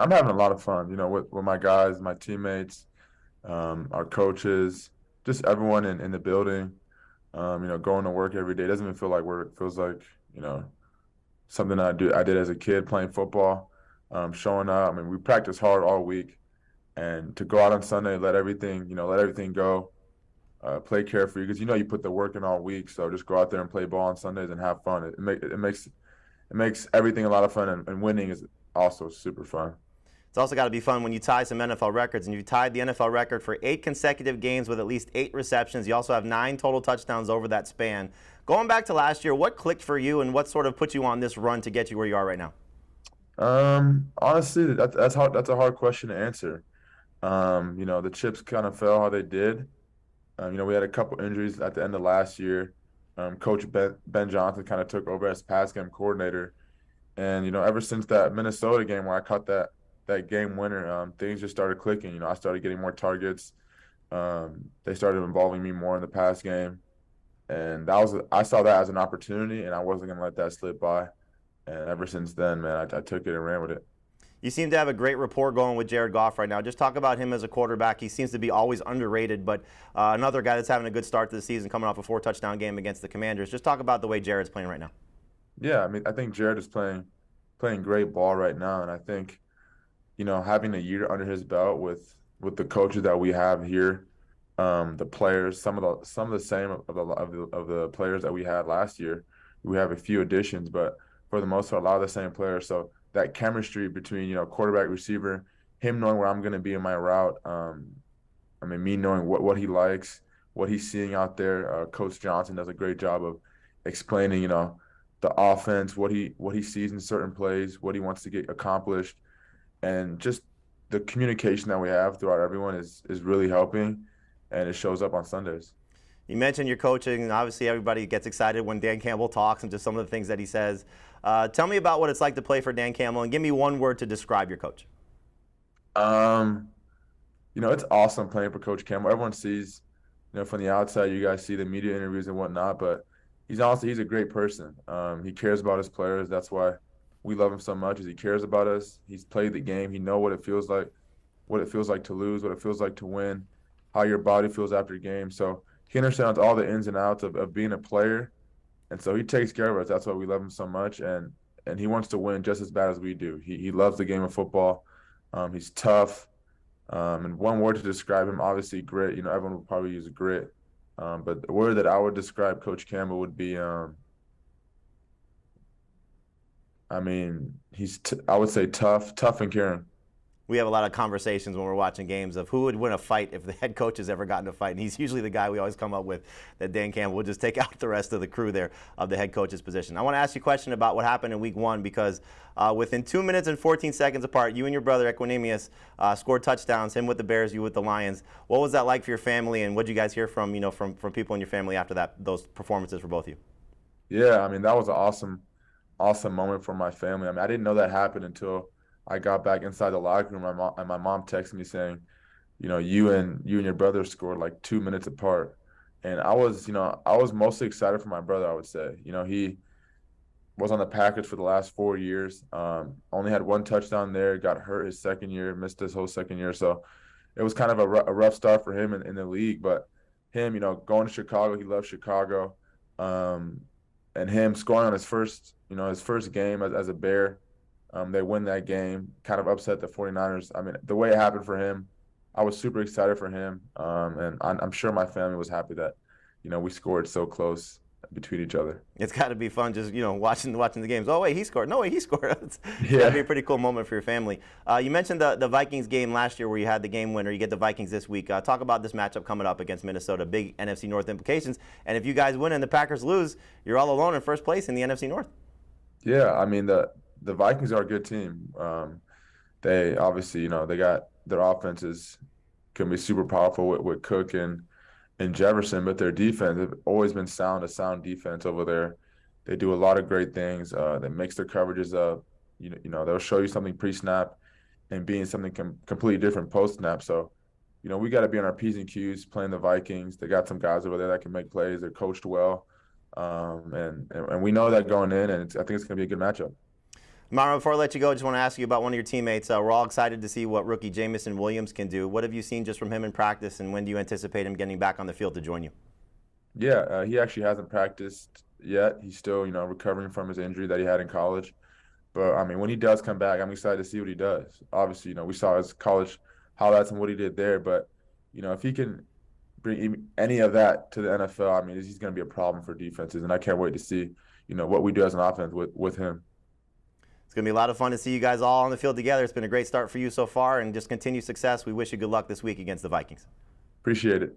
I'm having a lot of fun, with my guys, my teammates, our coaches, just everyone in the building. Going to work every day. It doesn't even feel like work. It feels like, you know, something I did as a kid playing football, showing up. I mean, we practice hard all week, and to go out on Sunday, let everything go, play carefree because you put the work in all week. So just go out there and play ball on Sundays and have fun. It makes everything a lot of fun, and winning is also super fun. It's also got to be fun when you tie some NFL records, and you tied the NFL record for 8 consecutive games with at least 8 receptions. You also have 9 total touchdowns over that span. Going back to last year, what clicked for you, and what sort of put you on this run to get you where you are right now? Honestly, that's hard. That's a hard question to answer. The chips kind of fell how they did. We had a couple injuries at the end of last year. Coach Ben Johnson kind of took over as pass game coordinator, and ever since that Minnesota game where I caught that game winner, things just started clicking. I started getting more targets. They started involving me more in the pass game, and I saw that as an opportunity, and I wasn't gonna let that slip by. And ever since then, man, I took it and ran with it. You seem to have a great rapport going with Jared Goff right now. Just talk about him as a quarterback. He seems to be always underrated, but another guy that's having a good start to the season, coming off a 4-touchdown game against the Commanders. Just talk about the way Jared's playing right now. Yeah, I mean, I think Jared is playing great ball right now, and I think having a year under his belt with the coaches that we have here, the players, some of the same of the players that we had last year. We have a few additions, but for the most part, a lot of the same players. So that chemistry between quarterback, receiver, him knowing where I'm going to be in my route. I mean, me knowing what he likes, what he's seeing out there. Coach Johnson does a great job of explaining, the offense, what he sees in certain plays, what he wants to get accomplished, and just the communication that we have throughout everyone is really helping, and it shows up on Sundays. You mentioned your coaching, and obviously everybody gets excited when Dan Campbell talks and just some of the things that he says. Tell me about what it's like to play for Dan Campbell, and give me one word to describe your coach. Um, it's awesome playing for Coach Campbell. Everyone sees, from the outside, you guys see the media interviews and whatnot, but he's a great person. He cares about his players. That's why we love him so much, is he cares about us. He's played the game. He knows what it feels like to lose, what it feels like to win, how your body feels after a game. So he understands all the ins and outs of being a player. And so he takes care of us. That's why we love him so much. And he wants to win just as bad as we do. He loves the game of football. He's tough. And one word to describe him, obviously grit. Everyone would probably use grit. But the word that I would describe Coach Campbell would be, I mean, I would say tough and caring. We have a lot of conversations when we're watching games of who would win a fight if the head coach has ever gotten a fight. And he's usually the guy we always come up with, that Dan Campbell will just take out the rest of the crew there of the head coach's position. I want to ask you a question about what happened in week 1, because within 2 minutes and 14 seconds apart, you and your brother Equanimeous scored touchdowns, him with the Bears, you with the Lions. What was that like for your family, and what did you guys hear from people in your family after those performances for both of you? Yeah, I mean, that was an awesome moment for my family. I mean, I didn't know that happened until I got back inside the locker room. My mom texted me saying, you and your brother scored like 2 minutes apart. And I was mostly excited for my brother, I would say. He was on the Packers for the last 4 years. Only had one touchdown there, got hurt his second year, missed his whole second year. So it was kind of a rough start for him in the league. But him, going to Chicago, he loves Chicago. And him scoring on his first game as a Bear. They win that game, kind of upset the 49ers. I mean, the way it happened for him, I was super excited for him. And I'm sure my family was happy that, we scored so close between each other. It's got to be fun just watching the games. Oh wait, he scored. No way, he scored. It's got to Yeah. be a pretty cool moment for your family. You mentioned the Vikings game last year where you had the game winner. You get the Vikings this week. Talk about this matchup coming up against Minnesota. Big NFC North implications. And if you guys win and the Packers lose, you're all alone in first place in the NFC North. Yeah, I mean, the Vikings are a good team. They obviously, they got their offenses can be super powerful with Cook and Jefferson, but their defense, they've always been a sound defense over there. They do a lot of great things. They mix their coverages up. They'll show you something pre-snap and being something completely different post-snap. So, we got to be on our P's and Q's playing the Vikings. They got some guys over there that can make plays. They're coached well. And we know that going in, and I think it's going to be a good matchup. Myron, before I let you go, I just want to ask you about one of your teammates. We're all excited to see what rookie Jamison Williams can do. What have you seen just from him in practice, and when do you anticipate him getting back on the field to join you? Yeah, he actually hasn't practiced yet. He's still, recovering from his injury that he had in college. But I mean, when he does come back, I'm excited to see what he does. Obviously, we saw his college highlights and what he did there. But if he can bring any of that to the NFL, I mean, he's going to be a problem for defenses. And I can't wait to see, what we do as an offense with him. It's going to be a lot of fun to see you guys all on the field together. It's been a great start for you so far, and just continue success. We wish you good luck this week against the Vikings. Appreciate it.